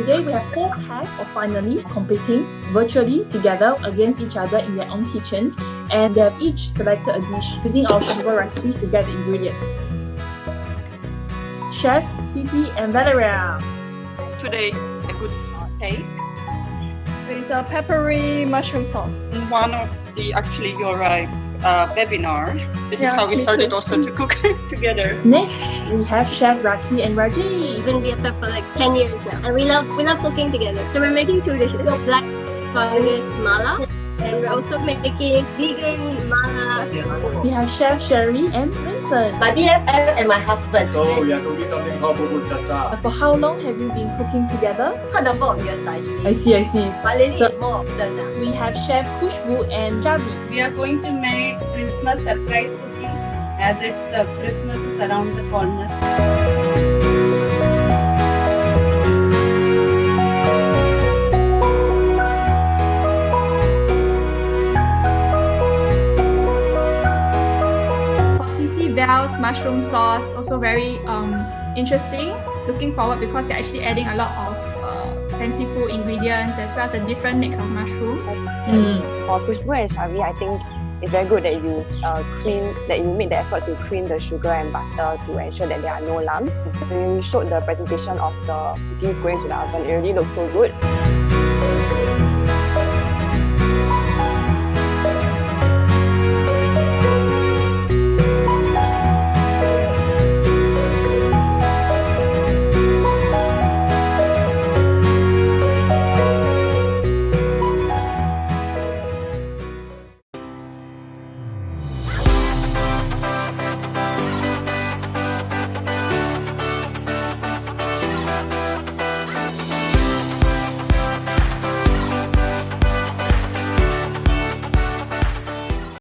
Today we have 4 pairs of finalists competing virtually together against each other in their own kitchen, and they have each selected a dish using our Shoppable Recipes to get the ingredient. Chef Cici and Valeria. Today, a good cake with a peppery mushroom sauce. in one of the Yoripe webinar. This is how we me started too. also to cook together. Next, we have Chef Raki and Raji. We've been BFF for like 10 years now, and we love cooking together. So we're making 2 dishes: black fungus mala, and we're also making vegan mala. We have Chef Sherry and Vincent. My BFF and my husband. So we are cooking something called Bubur Cha-Cha. For how long have you been cooking together? Quite a number of years actually. I see. But lately So- it's more often now. We have Chef Khushbu and Javi. We are going to make Christmas surprise cooking as it's Christmas is around the corner. Cici Val's mushroom sauce also very interesting. Looking forward because they're actually adding a lot of fanciful ingredients as well as a different mix of mushroom. For Khushbu and Shavi, I think it's very good that you make the effort to cream the sugar and butter to ensure that there are no lumps. When you showed the presentation of the cookies going to the oven, it really looked so good.